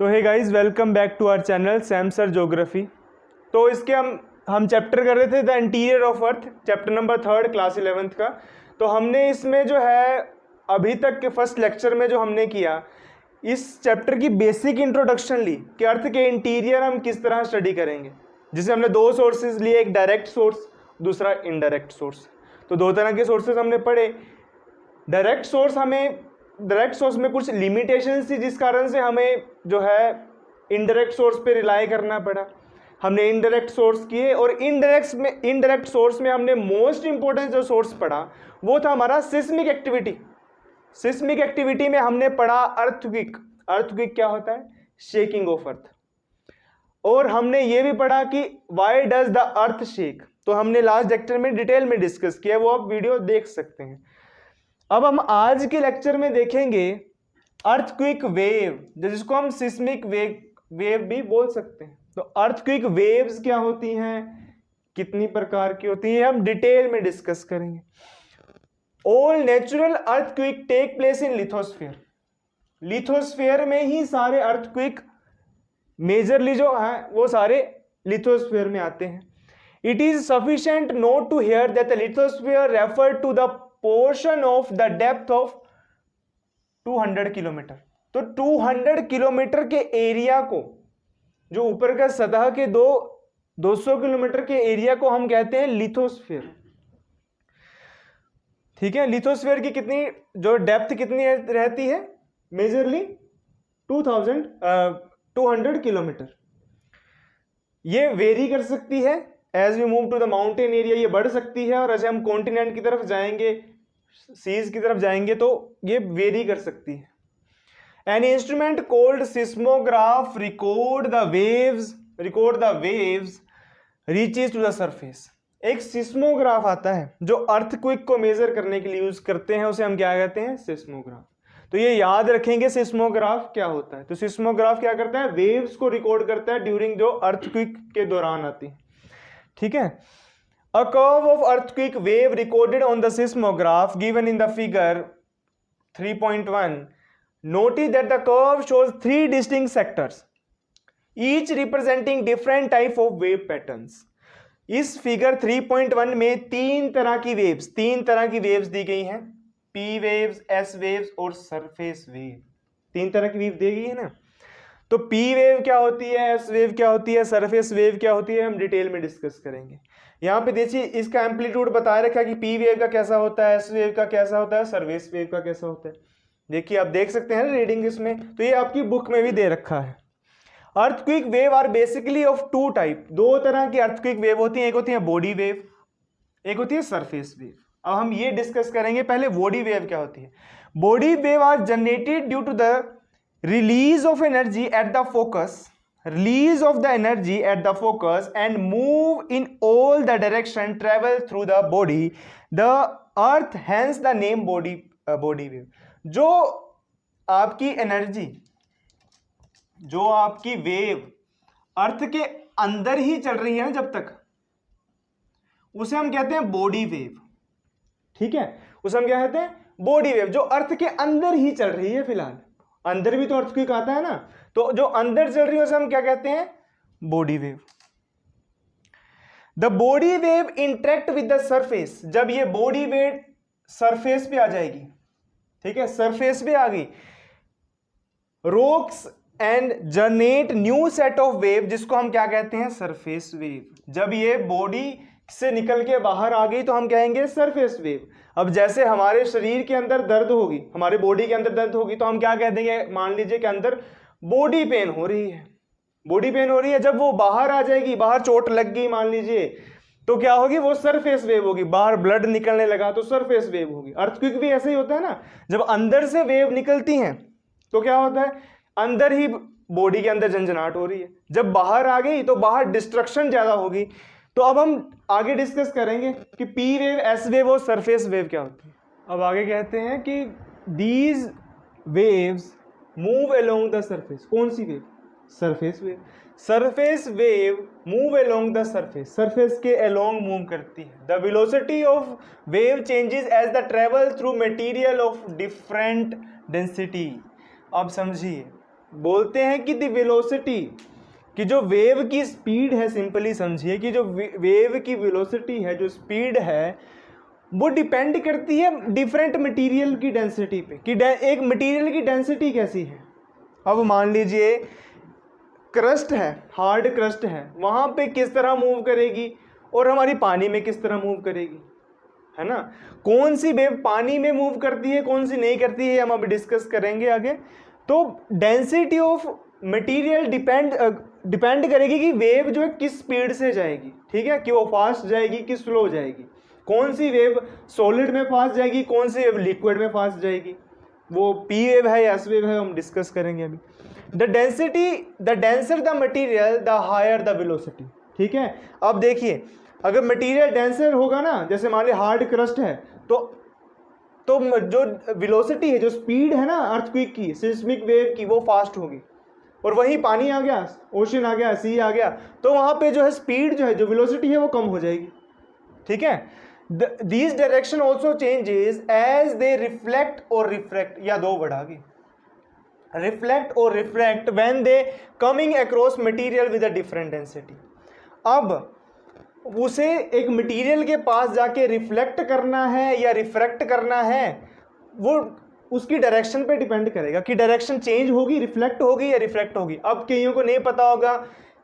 तो hey guys, welcome back to our channel Sam sir geography. तो इसके हम चैप्टर कर रहे थे the interior of earth, chapter number 3 class 11th का। तो हमने इसमें जो है अभी तक के फर्स्ट लेक्चर में जो हमने किया, इस चैप्टर की बेसिक इंट्रोडक्शन ली कि अर्थ के इंटीरियर हम किस तरह स्टडी करेंगे, जिसे हमने दो सोर्सेज लिए, एक डायरेक्ट सोर्स, दूसरा इनडायरेक्ट सोर्स। तो दो तरह के सोर्सेज हमने पढ़े। डायरेक्ट सोर्स में कुछ लिमिटेशंस थी, जिस कारण से हमें जो है इनडायरेक्ट सोर्स पे रिलाई करना पड़ा। हमने इनडायरेक्ट सोर्स किए और इनडायरेक्ट सोर्स में हमने मोस्ट इंपॉर्टेंट जो सोर्स पढ़ा वो था हमारा सिस्मिक एक्टिविटी। सिस्मिक एक्टिविटी में हमने पढ़ा अर्थक्वेक। अर्थक्वेक क्या होता है? शेकिंग ऑफ अर्थ। और हमने ये भी पढ़ा कि why does the earth shake. तो हमने लास्ट लेक्चर में डिटेल में डिस्कस किया, वो आप वीडियो देख सकते हैं। अब हम आज के लेक्चर में देखेंगे अर्थक्वेक वेव, जिसको हम सिस्मिक वेव भी बोल सकते हैं। तो अर्थक्वेक वेव्स क्या होती हैं, कितनी प्रकार की होती हैं, हम डिटेल में डिस्कस करेंगे। All natural earthquake take place in lithosphere. Lithosphere में ही सारे अर्थक्वेक मेजरली जो है वो सारे लिथोस्फीयर में आते हैं। It is sufficient note to hear that the lithosphere refer to the portion of the depth of 200 kilometre. तो 200 किलोमीटर के एरिया को, जो ऊपर का सतह के 200 किलोमीटर के एरिया को हम कहते हैं लिथोस्फीयर। ठीक है, लिथोस्फीयर की कितनी जो डेप्थ कितनी रहती है? Majorly 200 kilometre. ये वेरी कर सकती है as we move to the mountain area, ये बढ़ सकती है, और जैसे हम कॉन्टिनेंट की तरफ जाएंगे, सीज की तरफ जाएंगे, तो ये वेरी कर सकती है। An instrument called seismograph record the waves reaches to the surface. एक सिस्मोग्राफ आता है जो अर्थक्वेक को मेजर करने के लिए यूज करते हैं, उसे हम क्या कहते हैं? सिस्मोग्राफ। तो ये याद रखेंगे सिस्मोग्राफ क्या होता है। तो सिस्मोग्राफ क्या करता है? वेव्स को रिकॉर्ड करता है ड्यूरिंग जो अर्थक्वेक के दौरान आती है। ठीक है, a curve of earthquake wave recorded on the seismograph given in the figure 3.1. Notice that the curve shows 3 distinct sectors, each representing different type of wave patterns. इस फिगर 3.1 में तीन तरह की वेव्स दी गई हैं, P वेव्स, S वेव्स और surface wave. तीन तरह की वेव दी गई है ना। तो P वेव क्या होती है, S वेव क्या होती है, सरफेस वेव क्या होती है, हम डिटेल में डिस्कस करेंगे। यहाँ पे देखिए इसका एम्पलीट्यूड बताया रखा है कि P वेव का कैसा होता है, S वेव का कैसा होता है, सरफेस वेव का कैसा होता है। देखिए आप देख सकते हैं रीडिंग इसमें, तो ये आपकी बुक में भी दे रखा है। Earthquake wave are basically of 2 type. दो तरह की अर्थक्वेक वेव होती है, एक होती है बॉडी वेव, एक होती है सरफेस वेव। अब हम ये डिस्कस करेंगे पहले बॉडी वेव क्या होती है। Body wave are generated due to the release of energy at the focus and move in all the direction travel through the body the earth, hence the name body wave। जो आपकी energy, जो आपकी wave अर्थ के अंदर ही चल रही है ना जब तक, उसे हम कहते हैं बॉडी वेव। ठीक है, उसे हम क्या कहते हैं? Body wave. जो अर्थ के अंदर ही चल रही है, फिलहाल अंदर भी तो अर्थक्वेक आता है ना, तो जो अंदर चल रही है उसे हम क्या कहते हैं? Body wave. The body wave interact with the surface. जब ये बॉडी वेव सरफेस पे आ जाएगी, ठीक है, सरफेस पे आ गई, rocks and generate new set of wave, जिसको हम क्या कहते हैं? Surface wave. जब ये बॉडी से निकल के बाहर आ गई तो हम कहेंगे सरफेस वेव। अब जैसे हमारे शरीर के अंदर दर्द होगी, हमारे बॉडी के अंदर दर्द होगी, तो हम क्या कह देंगे? मान लीजिए कि अंदर बॉडी पेन हो रही है, जब वो बाहर आ जाएगी, बाहर चोट लग गई मान लीजिए, तो क्या होगी? वो सरफेस वेव होगी। बाहर ब्लड निकलने लगा तो सरफेस वेव होगी। अर्थक्वेक भी ऐसे ही होता है ना, जब अंदर से वेव निकलती हैं तो क्या होता है? अंदर ही बॉडी के अंदर झंझनाहट हो रही है, जब बाहर आ गई तो बाहर डिस्ट्रक्शन ज्यादा होगी। तो अब हम आगे डिस्कस करेंगे कि P वेव, S वेव और सरफेस वेव क्या होती है। अब आगे कहते हैं कि these waves move along the surface. कौन सी wave? Surface wave. Surface wave move along the surface, surface के अलोंग मूव करती है। The velocity of wave changes as the travel through material of different density. अब समझिए, बोलते हैं कि द वेलोसिटी, कि जो वेव की स्पीड है, सिंपली समझिए कि जो वेव की वेलोसिटी है, जो स्पीड है, वो डिपेंड करती है डिफरेंट मटेरियल की डेंसिटी पे, कि एक मटेरियल की डेंसिटी कैसी है। अब मान लीजिए क्रस्ट है, हार्ड क्रस्ट है, वहाँ पे किस तरह मूव करेगी और हमारी पानी में किस तरह मूव करेगी, है ना। कौन सी वेव पानी में मूव करती है, कौन सी नहीं करती है, हम अब डिस्कस करेंगे आगे। तो डेंसिटी ऑफ मटेरियल डिपेंड करेगी कि वेव जो है किस स्पीड से जाएगी, ठीक है, कि वो फास्ट जाएगी कि स्लो जाएगी, कौन सी वेव सॉलिड में फास्ट जाएगी, कौन सी वेव लिक्विड में फास्ट जाएगी, वो पी वेव है या एस वेव है, हम डिस्कस करेंगे अभी। The denser the material the higher the velocity, ठीक है। अब देखिए अगर मटेरियल डेंसर होगा ना, जैसे मान लीजिए हार्ड क्रस्ट है, तो जो वेलोसिटी है, जो स्पीड है ना अर्थक्वेक की, सिस्मिक वेव की, वो फास्ट होगी। और वहीं पानी आ गया, ओशन आ गया, सी आ गया, तो वहाँ पे जो है स्पीड जो है, जो वेलोसिटी है, वो कम हो जाएगी, ठीक है। These direction also changes as they reflect और रिफ्रैक्ट, या दो वर्ड आ गए, रिफ्लेक्ट और refract when they coming across material with a different density. अब उसे एक मटेरियल के पास जाके रिफ्लेक्ट करना है या रिफ्रैक्ट करना है, वो उसकी डायरेक्शन पे डिपेंड करेगा कि डायरेक्शन चेंज होगी, रिफ्लेक्ट होगी या रिफ्रैक्ट होगी। अब कईयों को नहीं पता होगा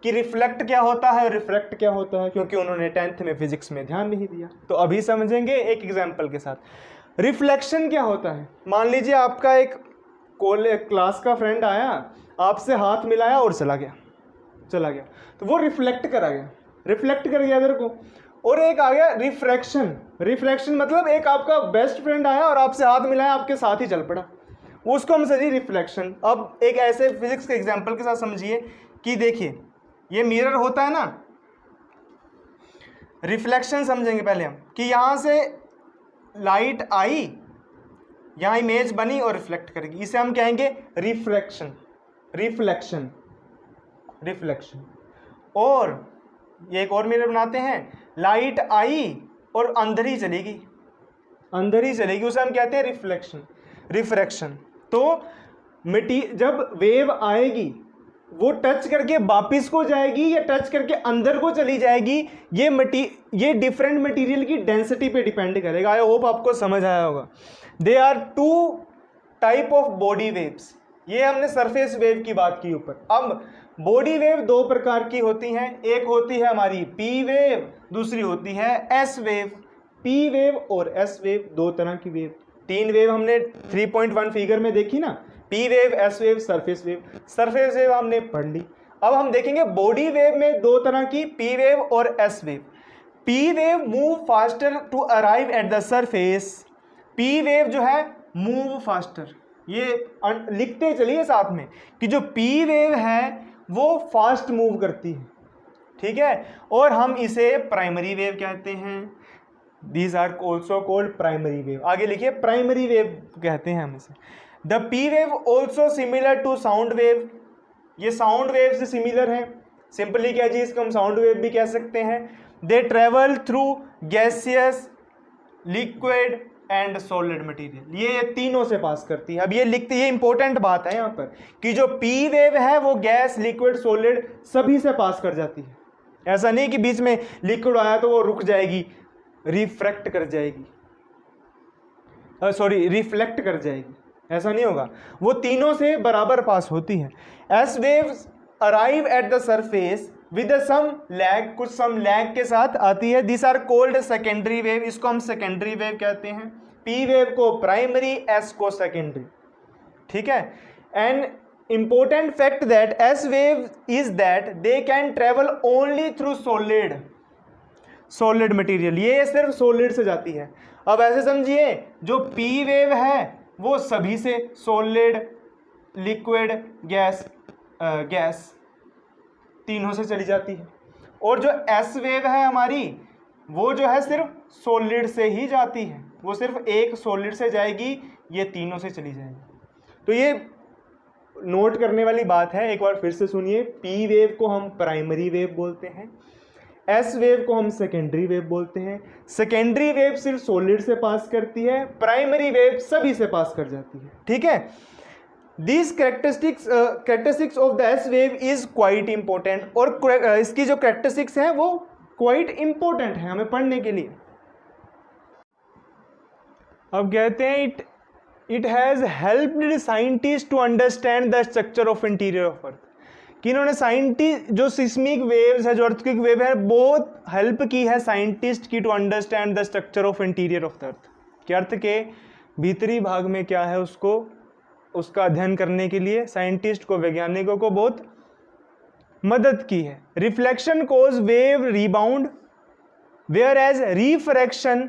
कि रिफ्लेक्ट क्या होता है और रिफ्रैक्ट क्या होता है, क्योंकि उन्होंने 10th में फिजिक्स में ध्यान नहीं दिया। तो अभी समझेंगे एक एग्जाम्पल के साथ। रिफ्लेक्शन क्या होता है, मान लीजिए आपका एक क्लास का फ्रेंड आया, आपसे हाथ मिलाया और चला गया, तो वो रिफ्लेक्ट करा गया, रिफ्लेक्ट कर गया इधर को। और एक आ गया रिफ्रैक्शन मतलब एक आपका बेस्ट फ्रेंड आया और आपसे हाथ मिलाया, आपके साथ ही चल पड़ा, उसको हम समझिए रिफ्लेक्शन। अब एक ऐसे फिजिक्स के एग्जांपल के साथ समझिए कि देखिए ये मिरर होता है ना, रिफ्लेक्शन समझेंगे पहले हम, कि यहाँ से लाइट आई, यहाँ इमेज बनी और रिफ्लेक्ट करेगी, इसे हम कहेंगे रिफ्लेक्शन। और ये एक और मिरर बनाते हैं, लाइट आई और अंदर ही चलेगी, उसे हम कहते हैं रिफ्रैक्शन। तो जब वेव आएगी वो टच करके वापिस को जाएगी या टच करके अंदर को चली जाएगी, ये डिफरेंट मटेरियल की डेंसिटी पे डिपेंड करेगा। आई होप आपको समझ आया होगा। They are two type of body waves, ये हमने सरफेस वेव की बात की ऊपर। अब बॉडी वेव दो प्रकार की होती हैं, एक होती है हमारी पी वेव, दूसरी होती है एस वेव। पी वेव और एस वेव दो तरह की वेव, तीन वेव हमने 3.1 फिगर में देखी ना, P wave, S wave, surface wave हमने पढ़ ली। अब हम देखेंगे बॉडी वेव में दो तरह की, पी वेव और S wave. P wave move faster to arrive at the surface, P wave जो है मूव फास्टर, ये लिखते चलिए साथ में कि जो पी वेव है वो फास्ट मूव करती है, ठीक है, और हम इसे प्राइमरी वेव कहते हैं। These are also called primary wave. आगे लिखिए प्राइमरी वेव कहते हैं हम इसे। The P wave also similar to sound wave, ये साउंड वेव से सिमिलर है, सिंपली क्या जी इसको हम साउंड वेव भी कह सकते हैं। They travel through gaseous, liquid and solid material, ये तीनों से पास करती है। अब ये लिखते, ये इंपॉर्टेंट बात है यहाँ पर कि जो पी वेव है वो गैस, लिक्विड, सॉलिड सभी से पास कर जाती है। ऐसा नहीं कि बीच में लिक्विड आया तो वो रुक जाएगी, रिफ्लेक्ट कर जाएगी, ऐसा नहीं होगा, वो तीनों से बराबर पास होती है। S waves arrive at the surface with some lag, कुछ सम लैग के साथ आती है। This are called secondary wave, इसको हम सेकेंडरी वेव कहते हैं। पी वेव को प्राइमरी, एस को सेकेंडरी, ठीक है। And important fact that S wave is that they can travel only through solid material, ये सिर्फ सॉलिड से जाती है। अब ऐसे समझिए जो पी वेव है वो सभी से, सॉलिड, लिक्विड, गैस तीनों से चली जाती है। और जो एस वेव है हमारी वो जो है सिर्फ सॉलिड से ही जाती है, वो सिर्फ एक सॉलिड से जाएगी, ये तीनों से चली जाएगी। तो ये नोट करने वाली बात है, एक बार फिर से सुनिए। पी वेव को हम प्राइमरी वेव बोलते हैं, एस वेव को हम सेकेंडरी वेव बोलते हैं। सेकेंडरी वेव सिर्फ सॉलिड से पास करती है, प्राइमरी वेव सभी से पास कर जाती है, ठीक है। This characteristics of the S wave is quite important, और इसकी जो कैरेक्टरिस्टिक्स हैं वो क्वाइट इंपॉर्टेंट है हमें पढ़ने के लिए। अब कहते हैं it has helped scientist to understand the structure of interior of earth, कि इन्होंने साइंटिस्ट जो सिस्मिक वेव्स है, जो अर्थक्वेक वेव है, बहुत हेल्प की है साइंटिस्ट की to understand the structure of interior of the earth, कि अर्थ के भीतरी भाग में क्या है उसका अध्ययन करने के लिए साइंटिस्ट को, वैज्ञानिकों को बहुत मदद की है। Reflection causes wave rebound whereas refraction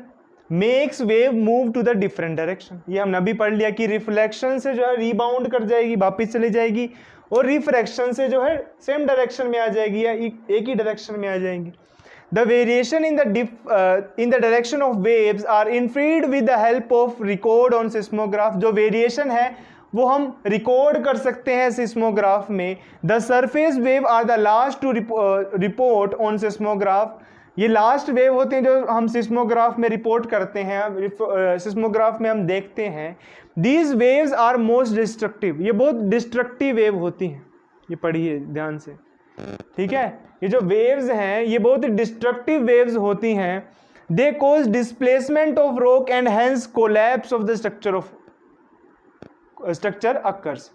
makes wave move to the different direction. ये हमने अभी पढ़ लिया कि रिफ्लेक्शन से जो है रिबाउंड कर जाएगी, वापिस चली जाएगी, और रिफ्रैक्शन से जो है सेम डायरेक्शन में आ जाएगी या एक ही डायरेक्शन में आ जाएंगी। The variation in the direction of waves are inferred with the help of record on seismograph. जो वेरिएशन है वो हम रिकॉर्ड कर सकते हैं सिस्मोग्राफ में। The surface wave are the last to report on seismograph. ये लास्ट वेव होते हैं जो हम सिस्मोग्राफ में रिपोर्ट करते हैं, सिस्मोग्राफ में हम देखते हैं। These waves are most destructive, ये बहुत डिस्ट्रक्टिव वेव होती हैं, ये पढ़िए ध्यान से, ठीक है। ये जो वेव्स हैं ये बहुत डिस्ट्रक्टिव वेव्स होती हैं। They cause displacement of rock and hence collapse of the structure occurs.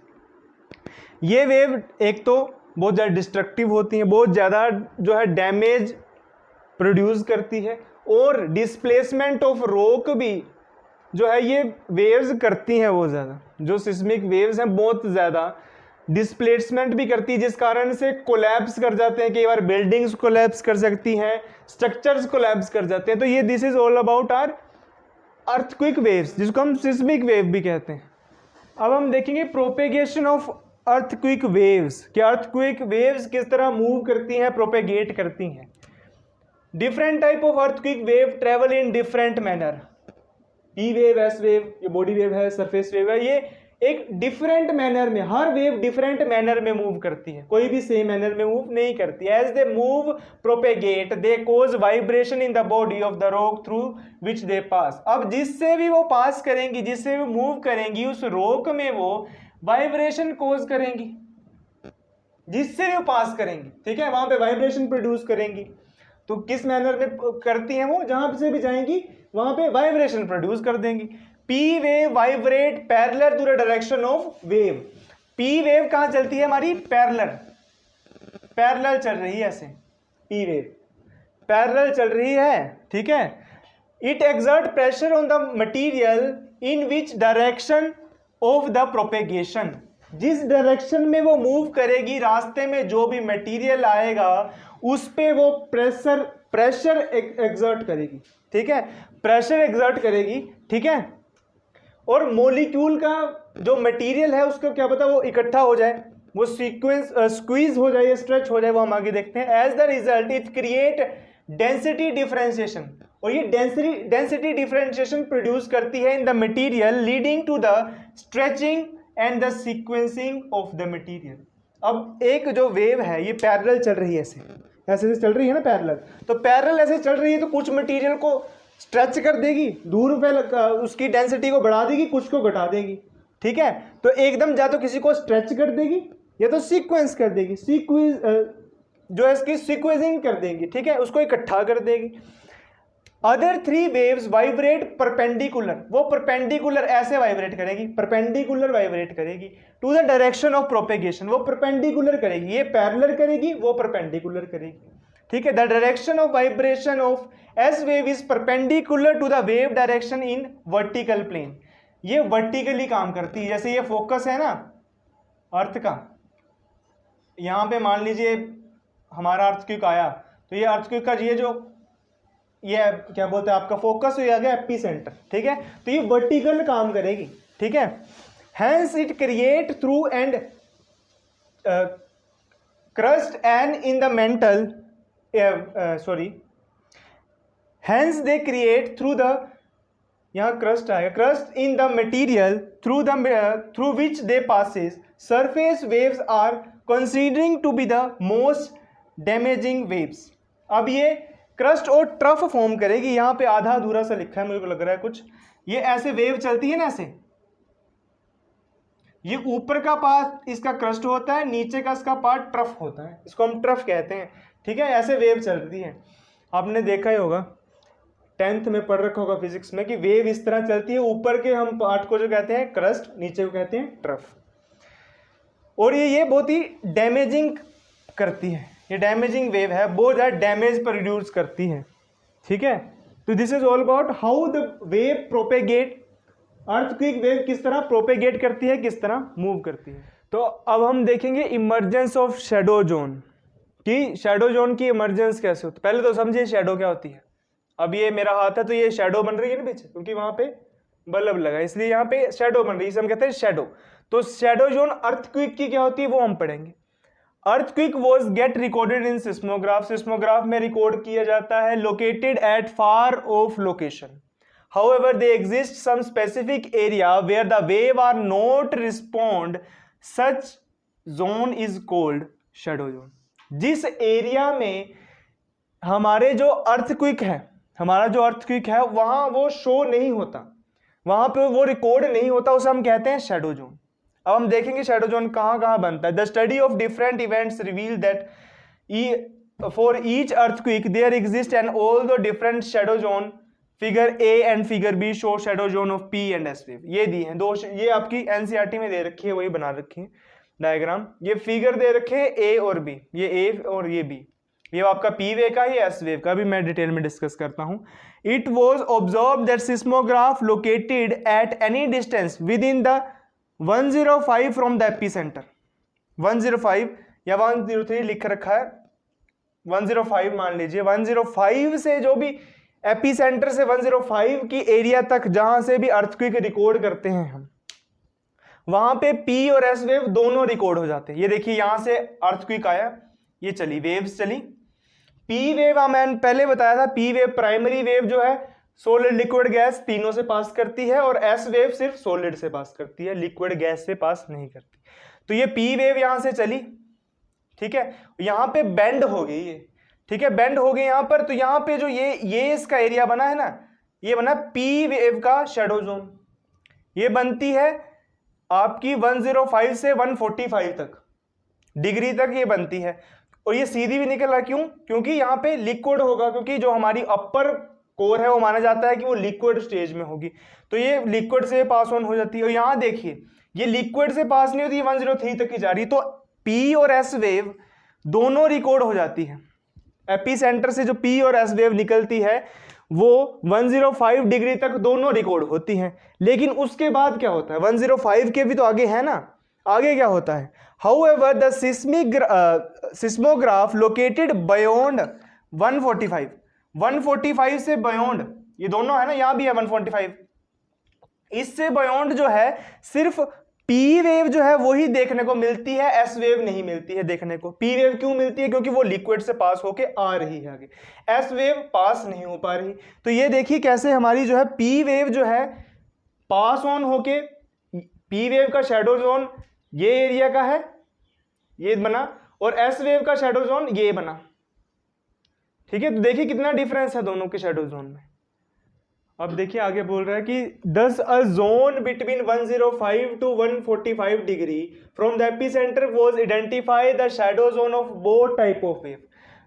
ये वेव एक तो बहुत ज़्यादा डिस्ट्रक्टिव होती हैं, बहुत ज़्यादा जो है डैमेज प्रोड्यूस करती है, और डिस्प्लेसमेंट ऑफ रॉक भी जो है ये वेव्स करती हैं बहुत ज़्यादा। जो सिस्मिक वेव्स हैं बहुत ज़्यादा डिस्प्लेसमेंट भी करती है, जिस कारण से कोलैप्स कर जाते हैं, कई बार बिल्डिंग्स कोलैप्स कर सकती हैं, स्ट्रक्चर्स कोलैप्स कर जाते हैं। तो ये this is all about our earthquake waves, जिसको हम सिस्मिक वेव भी कहते हैं। अब हम देखेंगे प्रोपेगेशन ऑफ अर्थक्वेक वेव्स, कि अर्थक्वेक वेव्स किस तरह मूव करती हैं, प्रोपेगेट करती हैं। Different type of earthquake wave travel in different manner. P wave, S wave, ये बॉडी वेव है, सरफेस वेव है, ये एक डिफरेंट मैनर में, हर वेव डिफरेंट मैनर में मूव करती है, कोई भी सेम मैनर में मूव नहीं करती। As they move propagate they cause vibration in the body of the rock through which they pass. अब जिससे भी वो पास करेंगी, जिससे भी मूव करेंगी, उस रॉक में वो वाइब्रेशन कोज करेंगी, जिससे भी वो पास करेंगी, ठीक है, वहां पे वाइब्रेशन प्रोड्यूस करेंगी। तो किस मैनर में करती हैं वो, जहां से भी जाएंगी वहां पे वाइब्रेशन प्रोड्यूस कर देंगी। P wave vibrate parallel to the direction of wave. P wave कहां चलती है हमारी, पैरेलल चल रही है, ऐसे पी वेव पैरेलल चल रही है, ठीक है। It exert pressure on the material in which direction of the propagation. जिस डायरेक्शन में वो मूव करेगी, रास्ते में जो भी मटीरियल आएगा उस पे वो प्रेशर एक्सर्ट करेगी, ठीक है, प्रेशर एक्सर्ट करेगी, ठीक है। और मॉलिक्यूल का जो मटेरियल है उसको क्या पता वो इकट्ठा हो जाए, वो स्क्वीज हो जाए, स्ट्रेच हो जाए, वो हम आगे देखते हैं। As the result it create density differentiation, और ये डेंसिटी डिफरेंशिएशन प्रोड्यूस करती है in the material, leading to the stretching and the sequencing of the material. अब एक जो वेव है ये पैरेलल चल रही है, ऐसे चल रही है ना पैरेलल, तो पैरेलल ऐसे चल रही है तो कुछ मटेरियल को स्ट्रेच कर देगी, दूर पे उसकी डेंसिटी को बढ़ा देगी, कुछ को घटा देगी, ठीक है। तो एकदम या तो किसी को स्ट्रेच कर देगी या तो सीक्वेंस कर देगी, जो है इसकी सीक्वेंसिंग कर देगी, ठीक है, उसको इकट्ठा कर देगी। Other three waves vibrate perpendicular, वो परपेंडिकुलर ऐसे वाइब्रेट करेगी, परपेंडिकुलर वाइब्रेट करेगी to the direction of propagation, वो परपेंडिकुलर करेगी, ये पैरेलल करेगी, वो परपेंडिकुलर करेगी, ठीक है। The direction of vibration of S wave is perpendicular to the wave direction in vertical plane. ये वर्टिकली काम करती है, जैसे ये फोकस है ना अर्थ का, यहाँ पे मान लीजिए हमारा अर्थक्वेक आया, तो ये अर्थक्वेक का ये क्या बोलते हैं आपका फोकस हो गया एपी सेंटर, ठीक है, तो ये वर्टिकल काम करेगी, ठीक है। Hence it create through and crust and in the mantle hence they create through the, यहाँ crust आएगा, crust in the material through which they passes surface waves are considering to be the most damaging waves। अब ये crust और trough form करेगी, यहाँ पे आधा अधूरा सा लिखा है, मुझे को लग रहा है कुछ, ये ऐसे वेव चलती है ना ऐसे, ये ऊपर का पार्ट इसका क्रस्ट होता है, नीचे का इसका पार्ट ट्रफ होता है, इसको हम ट्रफ कहते हैं। ठीक है, ऐसे वेव चलती है। आपने देखा ही होगा, 10th में पढ़ रखा होगा फिजिक्स में कि वेव इस तरह चलती है, ऊपर के हम पार्ट को जो कहते हैं क्रस्ट, नीचे को कहते हैं ट्रफ। और ये बहुत ही डैमेजिंग करती है, ये डैमेजिंग वेव है, बहुत ज़्यादा डैमेज प्रोड्यूस करती है। ठीक है, तो this is all about how the wave propagate, earthquake wave किस तरह प्रोपेगेट करती है, किस तरह मूव करती है। तो अब हम देखेंगे इमर्जेंस ऑफ शैडो जोन, कि शैडो जोन की इमर्जेंस कैसे होती है। पहले तो समझिए शैडो क्या होती है। अब ये मेरा हाथ है तो ये शैडो बन रही है ना पीछे, क्योंकि वहां पे बल्ब लगा इसलिए यहाँ पे शैडो बन रही है, इसे हम कहते हैं शैडो। तो शैडो जोन अर्थक्वेक की क्या होती है वो हम पढ़ेंगे। Earthquake was get recorded in seismograph, seismograph में रिकॉर्ड किया जाता है located at far of location. However, they exist some specific area where the wave are not respond. Such zone is called shadow zone. जिस area में हमारे जो earthquake है, हमारा जो अर्थक्वेक है वहां वो शो नहीं होता, वहां पे वो रिकॉर्ड नहीं होता, उसे हम कहते हैं शैडो जोन। अब हम देखेंगे शैडो जोन कहां कहां बनता है। The study of different events reveal that for each earthquake there exist and all the different shadow zone. Figure A and figure B show shadow zone of P and S wave. ये दी है दो, ये आपकी NCERT में दे रखी है, वही बना रखी है डायग्राम। ये फिगर दे रखे हैं ए और बी, ये ए और ये बी, ये आपका पी वेव का, ये एस वेव का भी मैं डिटेल में डिस्कस करता हूं। It was observe that seismograph located at any distance with in the 105 from the epicentre. 105 या 103 लिख रखा है, 105 मान लीजिए। 105 से जो भी एपीसेंटर से 105 की एरिया तक जहां से भी अर्थक्वेक रिकॉर्ड करते हैं हम, वहां पे पी और एस वेव दोनों रिकॉर्ड हो जाते हैं। ये देखिए यहां से अर्थक्वेक आया, ये चली वेव्स चली। पी वेव मैंने पहले बताया था, पी वेव प्राइमरी वेव जो है सॉलिड लिक्विड गैस तीनों से पास करती है, और एस वेव सिर्फ सॉलिड से पास करती है, लिक्विड गैस से पास नहीं करती। तो ये पी वेव यहां से चली, ठीक है, यहां पे बेंड हो गई ये, ठीक है, बेंड हो गई यहां पर। तो यहां पे जो ये इसका एरिया बना है ना, ये बना पी वेव का शैडो जोन। ये बनती है आपकी 105 से 145 तक डिग्री तक ये बनती है, और ये सीधी भी निकल रहा, क्यों? क्योंकि यहाँ पे लिक्विड होगा, क्योंकि जो हमारी अपर कोर है वो माना जाता है कि वो लिक्विड स्टेज में होगी, तो ये लिक्विड से पास ऑन हो जाती है। और यहाँ देखिए ये लिक्विड से पास नहीं होती, 103 तक की जा रही, तो पी और एस वेव दोनों रिकॉर्ड हो जाती है। एपी सेंटर से जो पी और एस वेव निकलती है वो 105 डिग्री तक दोनों रिकॉर्ड होती हैं। लेकिन उसके बाद क्या होता है, 105 के भी तो आगे है ना, आगे क्या होता है? However, the seismograph located beyond 145, 145 से beyond, ये दोनों है ना, यहां भी है 145, इससे beyond जो है सिर्फ पी वेव जो है वही देखने को मिलती है, एस वेव नहीं मिलती है देखने को। पी वेव क्यों मिलती है? क्योंकि वो लिक्विड से पास होके आ रही है आगे, एस वेव पास नहीं हो पा रही। तो ये देखिए कैसे हमारी जो है पी वेव जो है पास ऑन होके, पी वेव का शैडो जोन ये एरिया का है, ये बना, और एस वेव का शैडो जोन ये बना, ठीक है। तो देखिए कितना डिफरेंस है दोनों के शैडो जोन में। अब देखिए आगे बोल रहा है कि thus a zone between 105 to 145 degree from the epicentre was identify the shadow zone of both type of wave.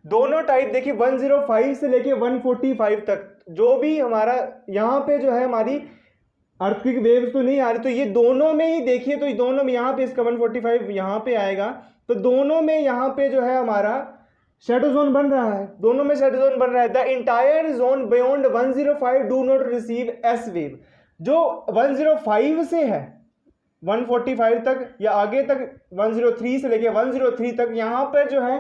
दोनों टाइप देखिए 105 से लेके 145 तक जो भी हमारा यहाँ पे जो है हमारी अर्थक्वेक वेव्स तो नहीं आ रही, तो ये दोनों में ही देखिए, तो दोनों में यहाँ पे इसका 145 यहाँ पे आएगा, तो दोनों में यहाँ पे जो है हमारा शैडो जोन बन रहा है, दोनों में शैडो जोन बन रहा है। The entire zone beyond 105 do not receive S wave. जो 105 से है 145 तक या आगे तक 103 से लेके 103 तक यहाँ पर जो है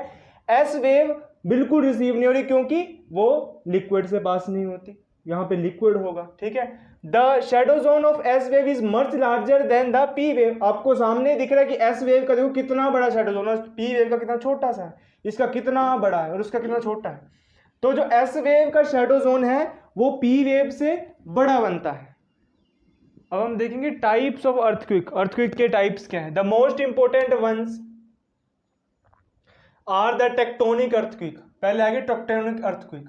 एस वेव बिल्कुल रिसीव नहीं हो रही, क्योंकि वो लिक्विड से पास नहीं होती, यहाँ पे लिक्विड होगा, ठीक है। The shadow zone of S wave is much larger than the P wave. आपको सामने दिख रहा है कि एस वेव का देखो कितना बड़ा शैडो जोन है, पी वेव का कितना छोटा सा है, इसका कितना बड़ा है और उसका कितना छोटा है। तो जो एस वेव का शैडो जोन है वो पी वेव से बड़ा बनता है। अब हम देखेंगे टाइप्स ऑफ अर्थक्वेक। अर्थक्वेक के टाइप्स क्या है? The most important ones are the tectonic earthquake. पहले आगे टेक्टोनिक अर्थक्वेक,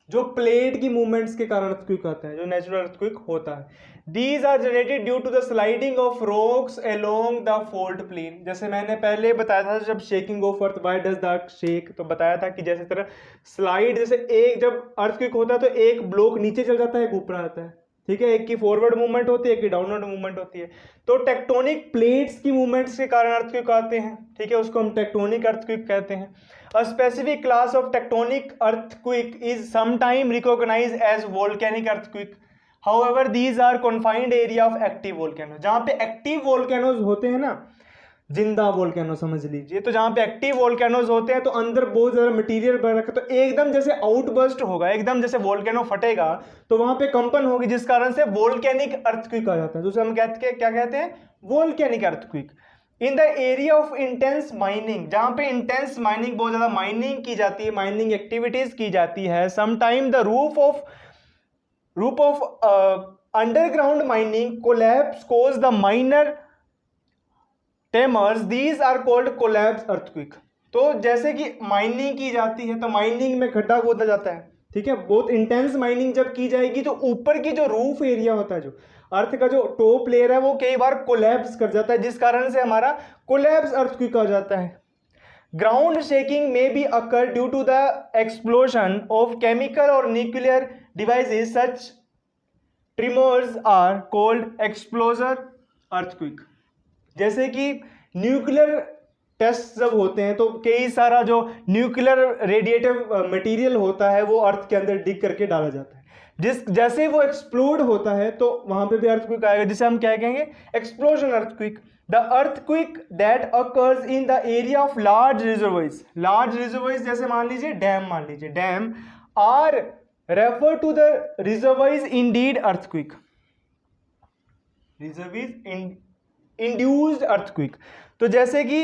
जो प्लेट की मूवमेंट्स के कारण अर्थक्वेक आता है, जो नेचुरल अर्थक्वेक होता है। These are generated due to the sliding of rocks along the fold plane. जैसे मैंने पहले बताया था जब shaking of earth, why does the shake, तो बताया था कि जैसे तरह स्लाइड, जैसे एक जब अर्थक्वेक होता है तो एक ब्लॉक नीचे चल जाता है, एक ऊपर आता है, ठीक है, एक की फॉरवर्ड मूवमेंट होती है, एक की डाउनवर्ड मूवमेंट होती है। तो टेक्टोनिक प्लेट्स की मूवमेंट्स के कारण अर्थक्वेक आते हैं, ठीक है, उसको हम टेक्टोनिक अर्थक्वेक कहते हैं। A specific class of tectonic earthquake is sometime recognised as volcanic earthquake. However, these are confined area of active volcano। जहाँ पे एक्टिव वोल्केनोज होते हैं ना, जिंदा वोल्केनो समझ लीजिए, तो जहाँ पे एक्टिव वोल्केनोज होते हैं तो अंदर बहुत ज्यादा मटेरियल भर रखा, तो एकदम जैसे आउटबर्स्ट होगा, एकदम जैसे वोल्केनो फटेगा तो वहां पे कंपन होगी, जिस कारण से वोल्केनिक अर्थक्वेक आ जाता है, जिसे हम क्या कहते हैं, volcanic earthquake. In the area of intense mining, जहाँ पे इंटेंस माइनिंग, बहुत ज्यादा माइनिंग की जाती है, माइनिंग एक्टिविटीज की जाती है, sometime the roof of underground mining collapse cause the minor tremors, these are called collapse earthquake। तो जैसे कि माइनिंग की जाती है तो माइनिंग में गड्ढा खोदा जाता है, ठीक है, बहुत इंटेंस माइनिंग जब की जाएगी तो ऊपर की जो रूफ एरिया होता है, जो अर्थ का जो टॉप लेयर है, वो कई बार कोलैप्स कर जाता है, जिस कारण से हमारा कोलैप्स अर्थक्वेक आ जाता है। ग्राउंड शेकिंग में be occur due to the explosion of chemical और nuclear devices, such tremors are called explosion earthquake. जैसे कि न्यूक्लियर टेस्ट जब होते हैं तो कई सारा जो न्यूक्लियर रेडिएटिव मटेरियल होता है वो अर्थ के अंदर डिग करके डाला जाता है, जैसे वो एक्सप्लोड होता है तो वहां पे भी अर्थक्वेक आएगा, जिसे हम क्या कहेंगे, explosion earthquake. The earthquake that occurs in the area of large reservoirs, large reservoirs जैसे मान लीजिए dam are refer to the reservoirs induced earthquake, reservoirs induced earthquake. तो जैसे कि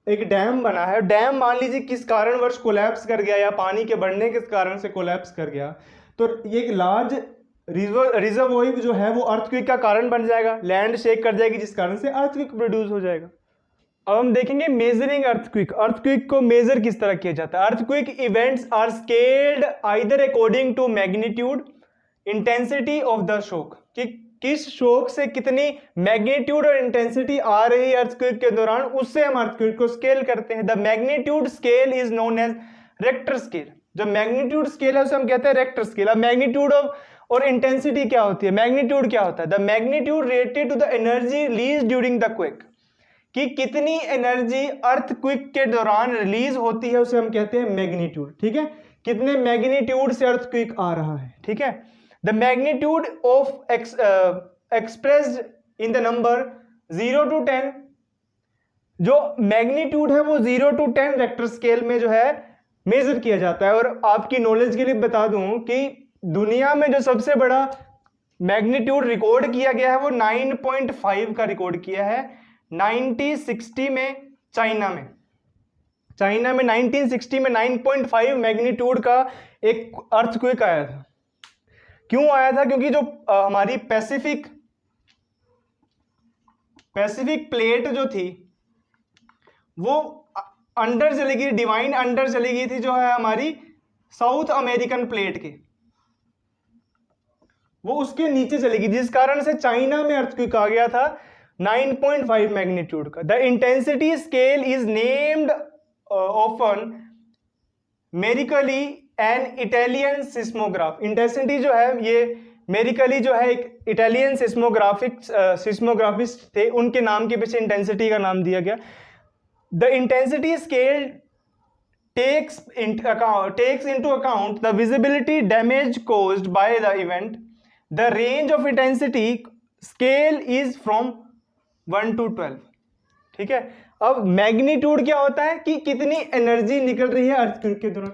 एक डैम बना है, डैम मान लीजिए किस कारणवश कोलैप्स कर गया या पानी के बढ़ने के कारण से कोलैप्स कर गया, तो ये एक लार्ज रिजर्वॉयर जो है वो अर्थक्वेक का कारण बन जाएगा, लैंड शेक कर जाएगी, जिस कारण से अर्थक्वेक प्रोड्यूस हो जाएगा। अब हम देखेंगे मेजरिंग अर्थक्वेक। अर्थक्वेक को मेजर किस तरह किया जाता है। Earthquake events are scaled either according to magnitude, intensity of the shock, कि किस शॉक से कितनी मैग्नीट्यूड और इंटेंसिटी आ रही है अर्थक्वेक के दौरान, उससे हम अर्थक्वेक को स्केल करते हैं। The magnitude scale is known as Richter scale. जो मैग्नीट्यूड स्केल है उसे हम कहते हैं रेक्टर स्केल। अब मैग्नीट्यूड ऑफ और इंटेंसिटी क्या होती है, मैग्नीट्यूड क्या होता है, the magnitude related to the energy release during the quake, कि कितनी एनर्जी अर्थक्वेक के दौरान रिलीज होती है उसे हम कहते हैं मैग्नीट्यूड, ठीक है, कितने मैग्नीट्यूड से अर्थक्वेक आ रहा है, ठीक है। The magnitude of expressed in the number 0 to 10, जो मैग्नीट्यूड है वो 0 to 10 रेक्टर स्केल में जो है मेजर किया जाता है। और आपकी नॉलेज के लिए बता दूं कि दुनिया में जो सबसे बड़ा मैग्नीट्यूड रिकॉर्ड किया गया है वो 9.5 का रिकॉर्ड किया है 1960 में चाइना में 1960 में 9.5 मैग्नीट्यूड का एक अर्थक्वेक आया था। क्यों आया था, क्योंकि जो हमारी पैसिफिक प्लेट जो थी वो अंडर चली गई, डिवाइन अंडर चली गई थी, जो है हमारी साउथ अमेरिकन प्लेट के, वो उसके नीचे चली गई, जिस कारण से चाइना में अर्थक्वेक आ गया था 9.5 मैग्नीट्यूड का। The intensity scale is named ऑफन Mercalli an Italian seismograph. Intensity जो है ये मेरिकली जो है एक इटालियन सिस्मोग्राफिस्ट थे, उनके नाम के पीछे इंटेंसिटी का नाम दिया गया। The intensity scale takes into account the visibility damage caused by the event. The range of intensity scale is from 1 to 12, ठीक है। अब मैग्नीट्यूड क्या होता है कि कितनी एनर्जी निकल रही है अर्थक्वेक के दौरान,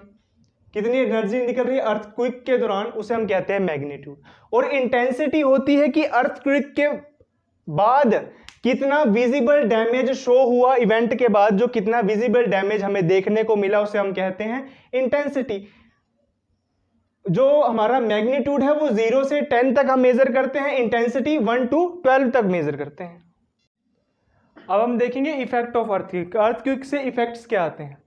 कितनी एनर्जी निकल रही है अर्थक्वेक के दौरान, उसे हम कहते हैं मैग्नीट्यूड। और इंटेंसिटी होती है कि अर्थक्वेक के बाद कितना विजिबल डैमेज शो हुआ, इवेंट के बाद जो कितना विजिबल डैमेज हमें देखने को मिला उसे हम कहते हैं इंटेंसिटी। जो हमारा मैग्नीट्यूड है वो 0 से 10 तक हम मेजर करते हैं, इंटेंसिटी 1 to 12 तक मेजर करते हैं। अब हम देखेंगे इफेक्ट ऑफ अर्थक्वेक। अर्थक्वेक से इफेक्ट्स क्या आते हैं।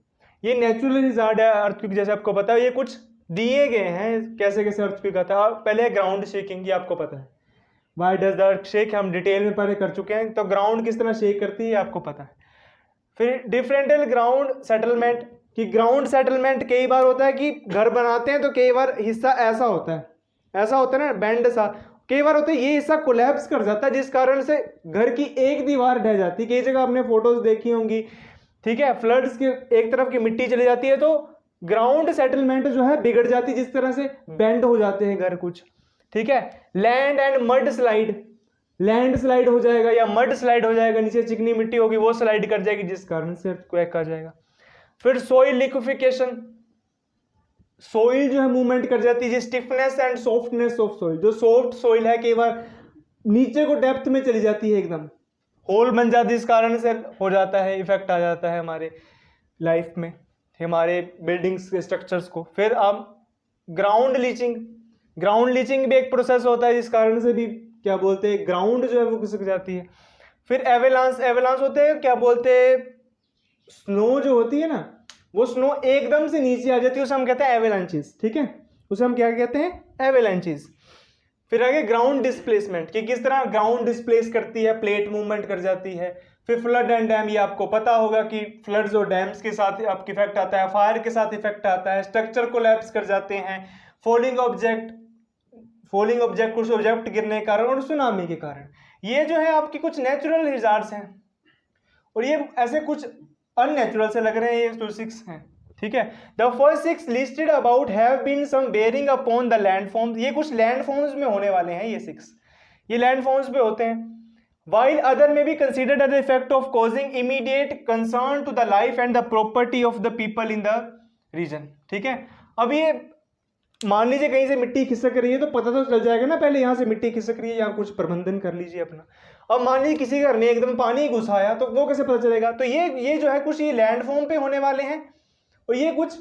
ये नेचुरल रिजार्ड है अर्थक्वेक, जैसे आपको पता है, ये कुछ दिए गए हैं कैसे कैसे अर्थक्वेक आता है। पहले ग्राउंड शेकिंग, ये आपको पता है, why does the earth shake हम डिटेल में पहले कर चुके हैं। तो ग्राउंड किस तरह शेक करती है आपको पता है। फिर डिफरेंटल ग्राउंड सेटलमेंट, कि ग्राउंड सेटलमेंट कई बार होता है कि घर बनाते हैं तो कई बार हिस्सा ऐसा होता है, ऐसा होता है ना बैंड सा, कई बार होता है ये हिस्सा कोलैप्स कर जाता है जिस कारण से घर की एक दीवार ढह जाती है। कई जगह आपने फोटोज देखी होंगी, ठीक है, फ्लड्स के एक तरफ की मिट्टी चली जाती है तो ग्राउंड सेटलमेंट जो है बिगड़ जाती है, जिस तरह से बेंड हो जाते हैं घर कुछ, ठीक है। Land and mud slide, land slide हो जाएगा या मड स्लाइड हो जाएगा, नीचे चिकनी मिट्टी होगी वो स्लाइड कर जाएगी जिस कारण से क्वैक आ जाएगा। फिर सोइल लिक्विफिकेशन, सोइल जो है मूवमेंट कर जाती है, stiffness and softness of soil, जो सॉफ्ट सोइल है कई बार नीचे को डेप्थ में चली जाती है, एकदम होल बन जाती है, इस कारण से हो जाता है, इफेक्ट आ जाता है हमारे लाइफ में, हमारे बिल्डिंग्स के स्ट्रक्चर्स को। फिर अब ग्राउंड लीचिंग, ग्राउंड लीचिंग भी एक प्रोसेस होता है जिस कारण से भी क्या बोलते हैं ग्राउंड जो है वो खिसक जाती है। फिर एवेलांस, एवेलांस होते हैं क्या बोलते हैं, स्नो जो होती है ना वो स्नो एकदम से नीचे आ जाती है, उसे हम कहते हैं एवेलांचेस, ठीक है, उसे हम क्या कहते हैं एवेलांचेस। फिर आगे ग्राउंड डिस्प्लेसमेंट, कि किस तरह ग्राउंड डिस्प्लेस करती है, प्लेट मूवमेंट कर जाती है। फिर फ्लड एंड डैम, ये आपको पता होगा कि फ्लड्स और डैम्स के साथ आपके इफेक्ट आता है, फायर के साथ इफेक्ट आता है, स्ट्रक्चर कोलैप्स कर जाते हैं, फॉलिंग ऑब्जेक्ट, फॉलिंग ऑब्जेक्ट, कुछ ऑब्जेक्ट गिरने के कारण और सुनामी के कारण। ये जो है आपकी कुछ नेचुरल हिजार्ड्स हैं और ये ऐसे कुछ अननेचुरल से लग रहे हैं, ये जो 6 हैं, ठीक है। The first 6 listed about have been some bearing upon the landforms, ये कुछ लैंडफॉर्म्स में होने वाले हैं, ये 6 ये लैंडफॉर्म्स पे होते हैं। while other may be considered as the effect of causing immediate concern to the life and the property of the people in the region, ठीक है। अब ये मान लीजिए कहीं से मिट्टी खिसक रही है तो पता तो चल जाएगा ना, पहले यहाँ से मिट्टी खिसक रही है, यहाँ कुछ प्रबंधन कर लीजिए अपना। अब मान लीजिए किसी घर में एकदम पानी घुस आया तो वो कैसे पता चलेगा, तो ये जो है कुछ ये लैंडफॉर्म पे होने वाले हैं और ये कुछ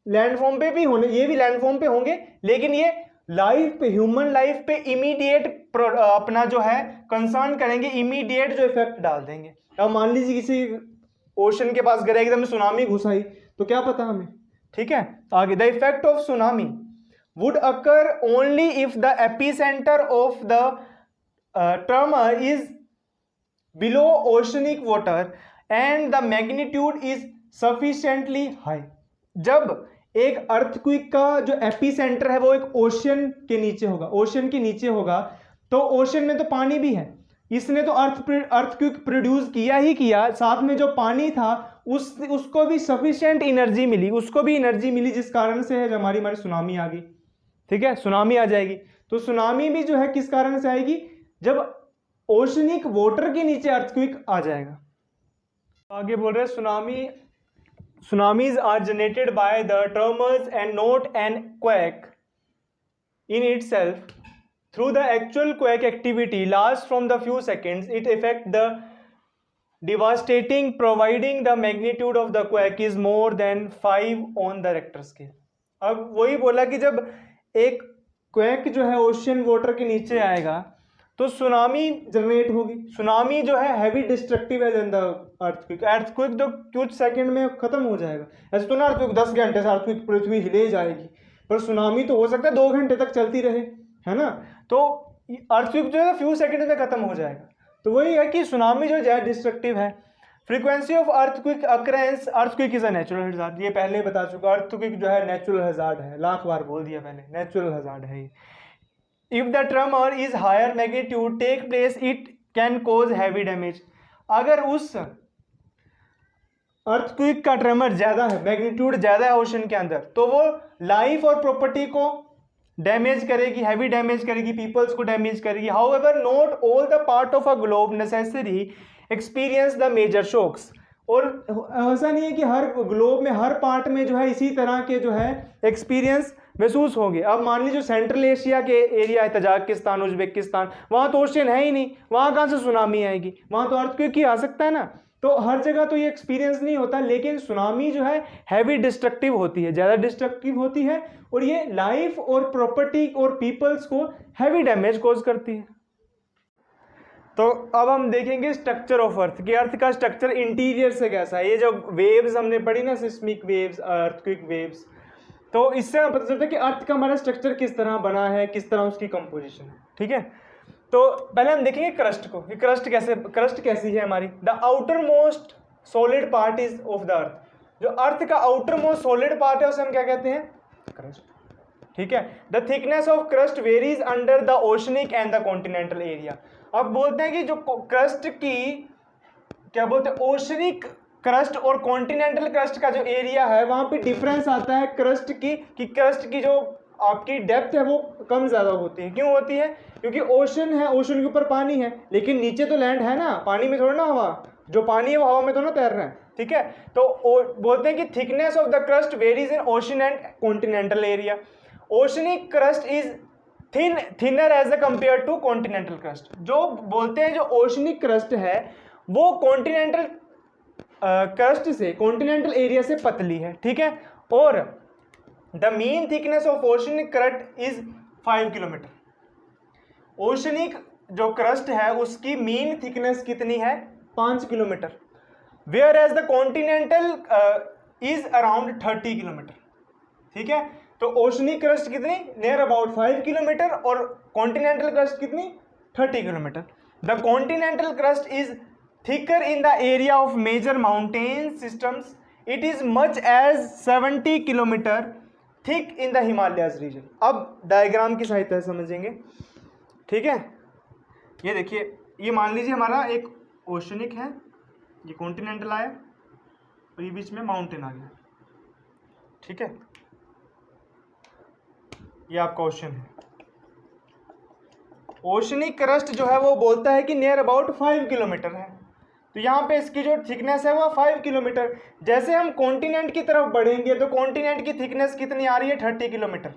लैंडफॉर्म पे भी होने, ये भी लैंडफॉर्म पे होंगे, लेकिन ये लाइफ पे, ह्यूमन लाइफ पे इमीडिएट अपना जो है कंसर्न करेंगे, इमीडिएट जो इफेक्ट डाल देंगे। अब मान लीजिए किसी ओशन के पास गए, एकदम सुनामी घुस आई तो क्या पता हमें, ठीक है। आगे, the effect of tsunami would occur only if the epicenter of the tremor is below oceanic water and the magnitude is sufficiently high। जब एक अर्थक्वेक का जो एपिसेंटर है वो एक ओशन के नीचे होगा, ओशन के नीचे होगा, तो ओशन में तो पानी भी है, इसने तो अर्थक्वेक प्रोड्यूस किया ही किया, साथ में जो पानी था उसको भी सफिशिएंट एनर्जी मिली, उसको भी एनर्जी मिली, जिस कारण से है हमारी सुनामी आ गई, ठीक है, सुनामी आ जाएगी। तो सुनामी भी जो है किस कारण से आएगी, जब ओशनिक वाटर के नीचे अर्थक्वेक आ जाएगा। आगे बोल रहे हैं tsunamis are generated by the tremors and not an quake in itself through the actual quake activity last from the few seconds it effect the devastating providing the magnitude of the quake is more than 5 on the Richter scale। अब वही बोला कि जब एक quake जो है ocean water के नीचे आएगा तो सुनामी जनरेट होगी। सुनामी जो है हैवी डिस्ट्रक्टिव है देन द अर्थक्वेक, अर्थक्वेक तो कुछ सेकंड में खत्म हो जाएगा। ऐसे तो ना अर्थक्वेक 10 घंटे से अर्थक्वेक पृथ्वी हिले जाएगी, पर सुनामी तो हो सकता है 2 घंटे तक चलती रहे, है ना। तो अर्थक्वेक जो है फ्यू सेकंड में खत्म हो जाएगा। तो वही है कि सुनामी जो है डिस्ट्रक्टिव है। Frequency of earthquake occurrence, earthquake is a natural hazard, ये पहले बता चुका, अर्थक्वेक जो है नेचुरल हजार्ड है, लाख बार बोल दिया मैंने, नेचुरल हजार्ड है। If the tremor is higher magnitude take place it can cause heavy damage, अगर उस अर्थक्वेक का ट्रेमर ज्यादा है, मैग्नीट्यूड ज्यादा है ओशन के अंदर, तो वो लाइफ और प्रॉपर्टी को डैमेज करेगी, हैवी डैमेज करेगी, पीपल्स को डैमेज करेगी। However not all the part of a globe necessary experience the major shocks, और ऐसा नहीं है कि हर ग्लोब में हर पार्ट में जो है इसी तरह के जो है एक्सपीरियंस महसूस होंगे। अब मान लीजिए सेंट्रल एशिया के एरिया है, तजाकिस्तान, उज्बेकिस्तान, वहाँ तो ओशन है ही नहीं, वहाँ कहाँ से सुनामी आएगी, वहाँ तो अर्थक्वेक ही आ सकता है ना। तो हर जगह तो ये एक्सपीरियंस नहीं होता, लेकिन सुनामी जो है हैवी डिस्ट्रक्टिव होती है, ज़्यादा डिस्ट्रक्टिव होती है, और ये लाइफ और प्रॉपर्टी और पीपल्स को हैवी डैमेज कॉज करती है। तो अब हम देखेंगे स्ट्रक्चर ऑफ अर्थ, कि अर्थ का स्ट्रक्चर इंटीरियर से कैसा है। ये जो वेव्स हमने पढ़ी ना, सिस्मिक वेव्स, अर्थक्वेक वेव्स, तो इससे हमें पता चलता है कि अर्थ का हमारा स्ट्रक्चर किस तरह बना है, किस तरह उसकी कंपोजिशन है, ठीक है। तो पहले हम देखेंगे क्रस्ट को, कि क्रस्ट कैसी है हमारी। The outer most solid part is of the अर्थ, जो अर्थ का आउटर मोस्ट सॉलिड पार्ट है उसे हम क्या कहते हैं, क्रस्ट। ठीक है। The thickness of crust varies under the oceanic and the continental area. अब बोलते हैं कि जो क्रस्ट की क्या बोलते हैं, ओशनिक क्रस्ट और कॉन्टिनेंटल क्रस्ट का जो एरिया है वहां पे डिफरेंस आता है क्रस्ट की, कि क्रस्ट की जो आपकी डेप्थ है वो कम ज़्यादा होती है। क्यों होती है, क्योंकि ओशन है, ओशन के ऊपर पानी है, लेकिन नीचे तो लैंड है ना, पानी में थोड़ा ना हवा, जो पानी है वो हवा में तो ना तैर रहा है। ठीक है। तो बोलते हैं कि thickness of the crust varies in ocean and continental area. Oceanic crust is thinner as compare to continental crust. जो बोलते हैं जो ओशनिक क्रस्ट है वो कॉन्टिनेंटल क्रस्ट से, कॉन्टिनेंटल एरिया से पतली है। ठीक है। और the mean thickness of oceanic crust is 5 kilometre. Oceanic जो क्रस्ट है उसकी मीन थिकनेस कितनी है, 5 kilometre. Whereas the continental is around 30 kilometre. ठीक है। तो ओशनिक क्रस्ट कितनी, नियर अबाउट 5 किलोमीटर, और कॉन्टिनेंटल क्रस्ट कितनी, 30 kilometre. The continental crust is thicker in the area of major mountain systems. It is much as 70 kilometer thick in the Himalayas region. अब diagram की सहायता से समझेंगे। ठीक है। ये देखिए, ये मान लीजिए हमारा एक ओशनिक है, ये कॉन्टिनेंटल आया और ये बीच में माउंटेन आ गया। ठीक है। ये आपका ओशन है। ओशनिक क्रस्ट जो है वो बोलता है कि नियर अबाउट 5 किलोमीटर है, तो यहाँ पे इसकी जो थिकनेस है वो 5 किलोमीटर। जैसे हम कॉन्टिनेंट की तरफ बढ़ेंगे तो कॉन्टिनेंट की थिकनेस कितनी आ रही है, 30 किलोमीटर।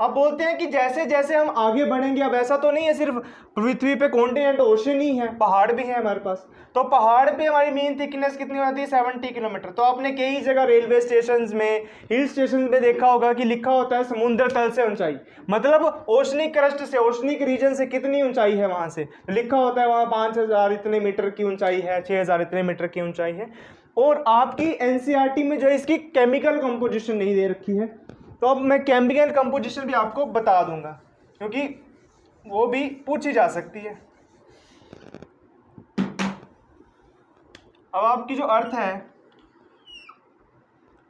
अब बोलते हैं कि जैसे जैसे हम आगे बढ़ेंगे, अब ऐसा तो नहीं है सिर्फ पृथ्वी पे कॉन्टिनेंट ओशन ही है, पहाड़ भी है हमारे पास, तो पहाड़ पे हमारी मीन थिकनेस कितनी होती है, 70 किलोमीटर। तो आपने कई जगह रेलवे स्टेशन में, हिल स्टेशन में देखा होगा कि लिखा होता है समुद्र तल से ऊंचाई, मतलब ओशनिक क्रस्ट से, ओशनिक रीजन से कितनी ऊंचाई है वहां से, लिखा होता है वहां 5000 इतने मीटर की ऊंचाई है, 6000 इतने मीटर की ऊंचाई है। और आपकी एनसीईआरटी में जो है इसकी केमिकल कंपोजिशन नहीं दे रखी है, तो अब मैं केमिकल कंपोजिशन भी आपको बता दूंगा, क्योंकि वो भी पूछी जा सकती है। अब आपकी जो अर्थ है,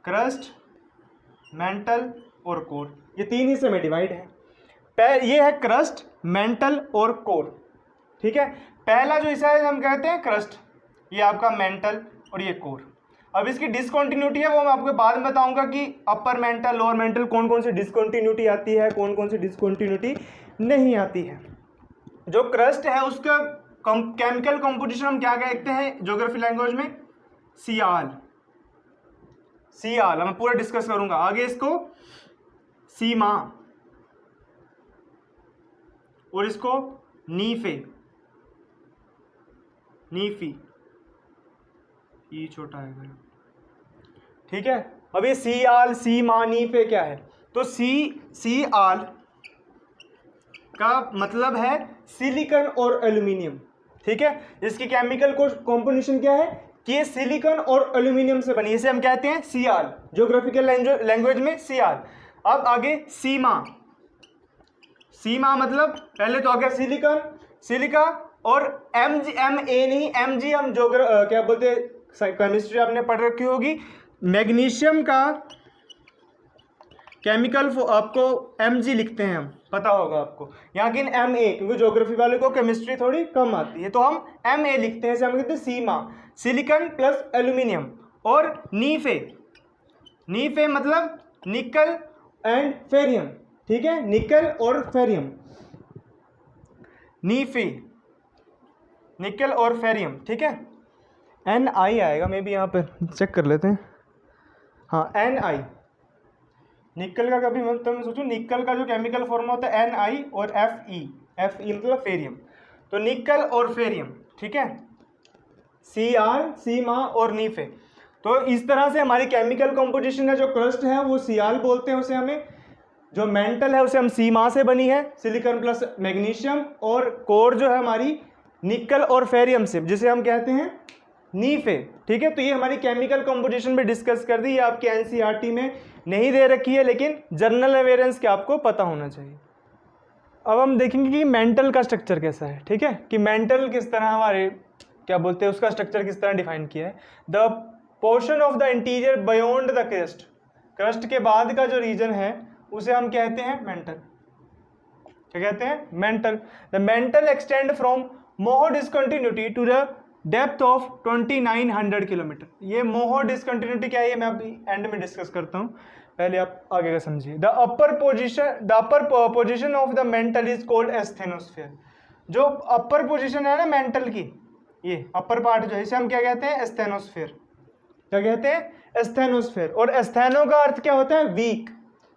क्रस्ट, मेंटल और कोर, ये 3 हिस्से में डिवाइड है। ये है क्रस्ट, मेंटल और कोर। ठीक है। पहला जो हिस्सा है हम कहते हैं क्रस्ट, ये आपका मेंटल और ये कोर। अब इसकी डिसकंटिन्यूटी है वो मैं आपको बाद में बताऊंगा कि अपर मेंटल, लोअर मेंटल कौन कौन सी डिसकंटिन्यूटी आती है, कौन कौन सी डिसकंटिन्यूटी नहीं आती है। जो क्रस्ट है उसका केमिकल कंपोजिशन हम क्या कहते हैं ज्योग्राफी लैंग्वेज में, सियाल। सियाल मैं पूरा डिस्कस करूंगा आगे इसको, सीमा, और इसको नीफे, नीफी, ये छोटा है। ठीक है। अब ये सियाल, सीमा, नीफे क्या है, तो सियाल का मतलब है सिलिकॉन और एल्यूमिनियम। ठीक है। इसकी केमिकल कॉम्पोजिशन क्या है कि ये सिलिकॉन और एल्यूमिनियम से बनी, इसे हम कहते हैं सियाल, ज्योग्राफिकल लैंग्वेज में सियाल। अब आगे सीमा, सीमा मतलब पहले तो आ गया सिलिकॉन, सिलिका, और MgA नहीं, Mg हम क्या बोलते हैं, केमिस्ट्री आपने पढ़ रखी होगी, मैग्नीशियम का केमिकल आपको Mg लिखते हैं हम, पता होगा आपको, यहाँ की Ma, क्योंकि ज्योग्राफी वाले को केमिस्ट्री थोड़ी कम आती है तो हम Ma लिखते हैं, हम कहते हैं सीमा, सिलिकॉन प्लस एल्यूमिनियम। और नीफे, नीफे मतलब निकल एंड फेरियम। ठीक है। निकल और फेरियम, नीफे, निकल और फेरियम। ठीक है। Ni आएगा, मे बी यहाँ पे चेक कर लेते हैं। हाँ Ni, निकल का कभी मतलब सोचो, निकल का जो केमिकल फॉर्म होता है Ni और Fe, Fe मतलब फेरियम, तो निकल और फेरियम। ठीक है। Cr, सीमा और नीफे। तो इस तरह से हमारी केमिकल कंपोजिशन है। जो क्रस्ट है वो सियाल बोलते हैं उसे हमें, जो मेंटल है उसे हम सीमा से बनी है, सिलिकॉन प्लस मैग्नीशियम, और कोर जो है हमारी निकल और फेरियम से, जिसे हम कहते हैं नीफे। ठीक है। तो ये हमारी केमिकल कंपोजिशन में डिस्कस कर दी, ये आपके एनसीईआरटी में नहीं दे रखी है, लेकिन जनरल अवेयरेंस के आपको पता होना चाहिए। अब हम देखेंगे कि मेंटल का स्ट्रक्चर कैसा है, ठीक है, कि मेंटल किस तरह हमारे क्या बोलते हैं उसका स्ट्रक्चर किस तरह डिफाइन किया है। The portion of the interior beyond the crust, crust के बाद का जो रीजन है उसे हम कहते हैं मेंटल। क्या कहते हैं? Mantle. The mantle extend from Moho discontinuity to the depth of 2900 kilometre. ये मोहो डिसकंटिन्यूटी क्या है ये मैं अभी एंड में डिस्कस करता हूँ, पहले आप आगे का समझिए। The upper position of the mental is called asthenosphere. जो अपर पोजीशन है ना मेंटल की, ये अपर पार्ट जो है इसे हम क्या कहते हैं? एस्थेनोस्फेयर। क्या कहते हैं? एस्थेनोस्फेयर। और एस्थेनो का अर्थ क्या होता है? वीक।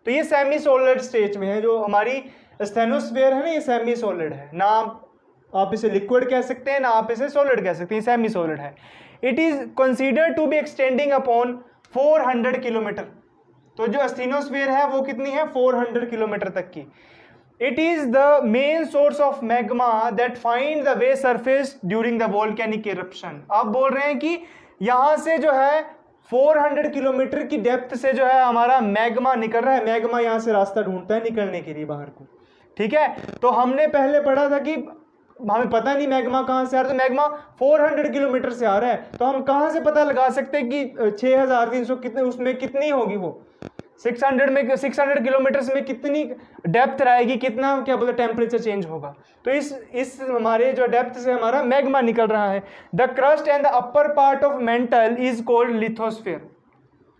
तो ये सेमी सॉलिड स्टेज में है। जो हमारी एस्थेनोस्फेयर है ना ये सेमी सॉलिड है, ना आप इसे लिक्विड कह सकते हैं ना आप इसे सॉलिड कह सकते हैं, सेमी सॉलिड है। It is considered to be extending upon 400 kilometre. तो जो एस्थेनोस्फेयर है वो कितनी है? 400 किलोमीटर तक की। It is the main source of magma that find the way surface during the volcanic eruption. आप बोल रहे हैं कि यहाँ से जो है 400 किलोमीटर की डेप्थ से जो है हमारा मैग्मा निकल रहा है। मैग्मा यहाँ से रास्ता ढूंढता है निकलने के लिए बाहर को, ठीक है। तो हमने पहले पढ़ा था कि हमें पता नहीं मैग्मा कहाँ से आ रहा है, तो मैग्मा 400 किलोमीटर से आ रहा है। तो हम कहाँ से पता लगा सकते हैं कि 6300 कितने उसमें कितनी होगी वो 600 किलोमीटर में कितनी डेप्थ रहेगी, कितना क्या बोलते टेम्परेचर चेंज होगा। तो इस हमारे जो डेप्थ से हमारा मैग्मा निकल रहा है। The crust and the upper part of mental is called lithosphere.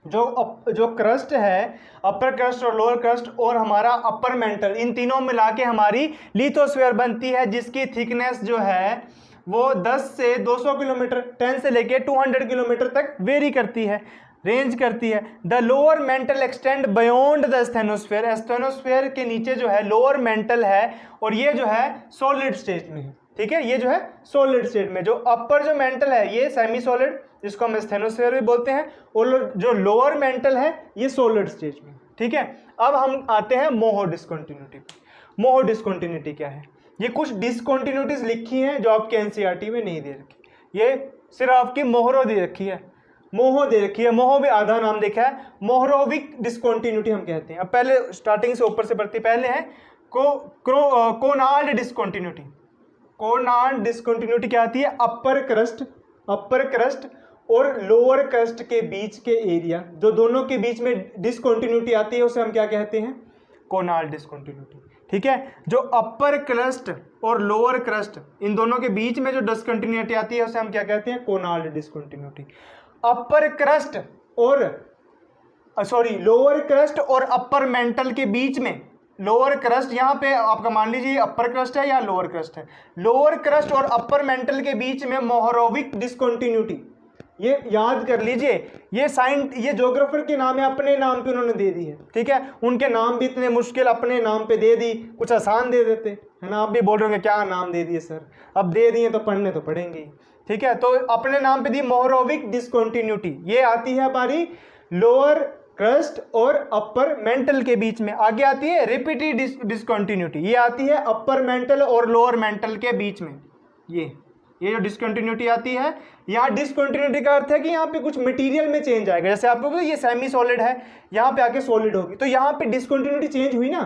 जो क्रस्ट है, अपर क्रस्ट और लोअर क्रस्ट और हमारा अपर मेंटल, इन तीनों मिला के हमारी लिथोस्फेयर बनती है, जिसकी थिकनेस जो है वो 10 से 200 किलोमीटर, 10 से लेके 200 किलोमीटर तक वेरी करती है, रेंज करती है। The lower mental extend beyond the asthenosphere. Asthenosphere के नीचे जो है लोअर मेंटल है और ये जो है सॉलिड स्टेट में है, ठीक है, ये जो है सॉलिड स्टेट में। जो अपर जो मेंटल है ये सेमी सॉलिड, जिसको हम एस्थेनोस्फेयर भी बोलते हैं, और जो लोअर मेंटल है ये सॉलिड स्टेज में, ठीक है। अब हम आते हैं मोहो डिसकंटिन्यूटी। मोहो डिसकंटिन्यूटी क्या है? ये कुछ डिसकंटिन्यूटीज लिखी हैं जो आपके एनसीईआरटी में नहीं दे रखी, ये सिर्फ आपकी मोहरो दे रखी है, मोहो दे रखी है। मोहो भी आधा नाम देखा है, मोहरोविक डिसकंटिन्यूटी हम कहते हैं। अब पहले स्टार्टिंग से ऊपर से पढ़ते पहले है कोनार्ड डिसकंटिन्यूटी। कोनार्ड डिसकंटिन्यूटी क्या आती है? अपर क्रस्ट और लोअर क्रस्ट के बीच के एरिया, जो दोनों के बीच में डिसकंटिन्यूटी आती है उसे हम क्या कहते हैं? कोनार्ड डिसकंटिन्यूटी, ठीक है। जो अपर क्रस्ट और लोअर क्रस्ट इन दोनों के बीच में जो डिसकंटिन्यूटी आती है उसे हम क्या कहते हैं? Conrad discontinuity. अपर क्रस्ट और लोअर क्रस्ट और अपर मेंटल के बीच में, लोअर क्रस्ट यहाँ पे आपका मान लीजिए अपर क्रस्ट है या लोअर क्रस्ट है, लोअर क्रस्ट और अपर मेंटल के बीच में मोहरोविक डिसकंटिन्यूटी, ये याद कर लीजिए। ये ज्योग्राफर के नाम है, अपने नाम पे उन्होंने दे दी है, ठीक है। उनके नाम भी इतने मुश्किल अपने नाम पे दे दी, कुछ आसान दे देते है ना। आप भी बोल रहे होंगे क्या नाम दे दिए सर, अब दे दिए तो पढ़ने तो पड़ेंगे, ठीक है। तो अपने नाम पे दी मोहरोविक डिसकंटिन्यूटी, ये आती है हमारी लोअर क्रस्ट और अपर मेंटल के बीच में। आगे आती है रिपीटेड डिसकंटिन्यूटी, ये आती है अपर मेंटल और लोअर मेंटल के बीच में। ये जो डिसकंटिन्यूटी आती है, यहाँ डिसकंटिन्यूटी का अर्थ है कि यहाँ पे कुछ मटेरियल में चेंज आएगा। जैसे आपको पता ये सेमी सॉलिड है, यहाँ पे आके सॉलिड होगी, तो यहाँ पे डिसकंटिन्यूटी चेंज हुई ना,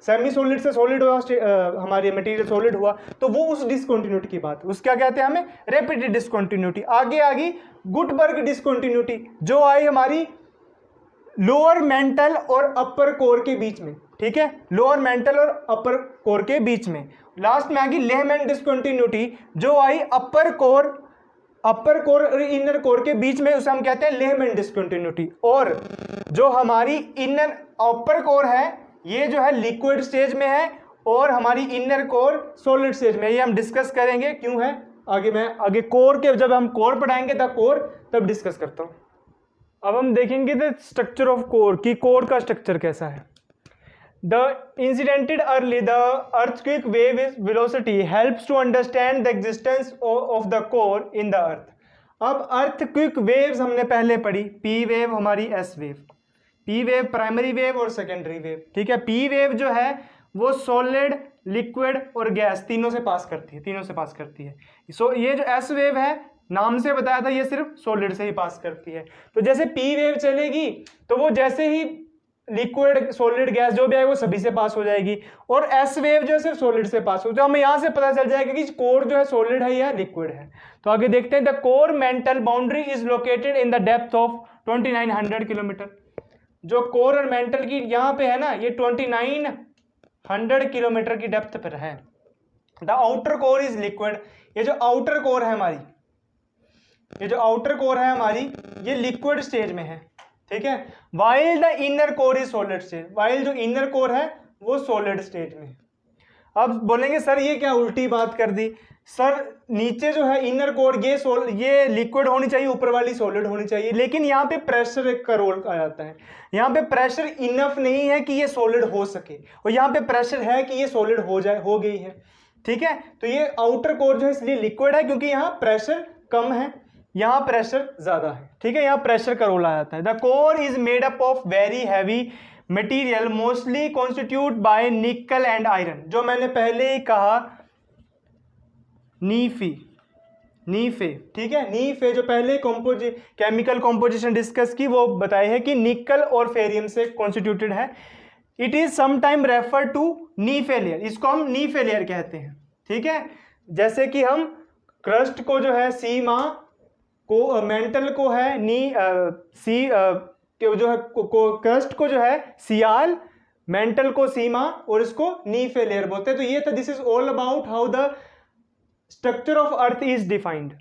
सेमी सॉलिड से सॉलिड हुआ, हमारे मटेरियल सॉलिड हुआ, तो वो उस डिसकंटिन्यूटी की बात है, उसका कहते हैं हमें रैपिड डिसकंटिन्यूटी। आगे आ गई गुटबर्ग डिसकंटिन्यूटी, जो आई हमारी लोअर मेंटल और अपर कोर के बीच में, ठीक है, लोअर मेंटल और अपर कोर के बीच में। लास्ट में आ गई लेहमैन डिसकंटिन्यूटी, जो आई अपर कोर और इनर कोर के बीच में, उसे हम कहते हैं लेहमैन डिसकंटिन्यूटी। और जो हमारी इनर अपर कोर है ये जो है लिक्विड स्टेज में है और हमारी इनर कोर सॉलिड स्टेज में, ये हम डिस्कस करेंगे क्यों है आगे कोर के, जब हम कोर पढ़ाएंगे तब डिस्कस करता हूँ। अब हम देखेंगे द स्ट्रक्चर ऑफ कोर, कि कोर का स्ट्रक्चर कैसा है। The incidence early the earthquake wave velocity helps to understand the existence of the core in the earth. अब अर्थक्वेक वेव्स हमने पहले पढ़ी, पी वेव हमारी S wave, P wave primary wave और सेकेंडरी वेव, ठीक है। पी वेव जो है वो सॉलिड, लिक्विड और गैस तीनों से पास करती है। सो ये जो एस वेव है, नाम से बताया था, ये सिर्फ सॉलिड से ही पास करती है। तो जैसे पी वेव चलेगी तो वो जैसे ही लिक्विड सॉलिड गैस जो भी आएगा वो सभी से पास हो जाएगी, और एस वेव जो है सिर्फ सॉलिड से पास हो, तो हमें यहाँ से पता चल जाएगा कि कोर जो है सॉलिड है या लिक्विड है। तो आगे देखते हैं, the core mantle boundary is located in the depth of 2900 kilometre. जो कोर और मेंटल की यहाँ पे है ना, ये 2900 किलोमीटर की डेप्थ पर है। The outer core is liquid, ये जो आउटर कोर है हमारी, ये जो आउटर कोर है हमारी, ये लिक्विड स्टेज में है, ठीक है। While the inner core is solid stage, while जो इनर कोर है वो सॉलिड स्टेज में। अब बोलेंगे सर ये क्या उल्टी बात कर दी, सर नीचे जो है इनर कोर ये लिक्विड होनी चाहिए, ऊपर वाली सॉलिड होनी चाहिए, लेकिन यहाँ पे प्रेशर का रोल आ जाता है। यहाँ पे प्रेशर इनफ नहीं है कि ये सॉलिड हो सके, और यहाँ पे प्रेशर है कि ये सॉलिड हो गई है, ठीक है। तो ये आउटर कोर जो है इसलिए लिक्विड है क्योंकि यहाँ प्रेशर कम है, यहाँ प्रेशर ज्यादा है, ठीक है, यहाँ प्रेशर का रोल आ जाता है। The core is made up of very heavy material mostly constitute by nickel and iron, जो मैंने पहले ही कहा नीफे, ठीक है। नीफे जो पहले केमिकल कॉम्पोजिशन डिस्कस की वो बताई है कि निकल और फेरियम से कॉन्स्टिट्यूटेड है। It is sometime refer to NiFe layer, इसको हम नीफे लेयर कहते हैं, ठीक है। जैसे कि हम क्रस्ट को जो है सीमा को, मेंटल को है जो है क्रस्ट को जो है सियाल, मेंटल को सीमा, और इसको नीफे लेयर बोलते हैं। तो ये था, this is all about how the structure of earth is defined.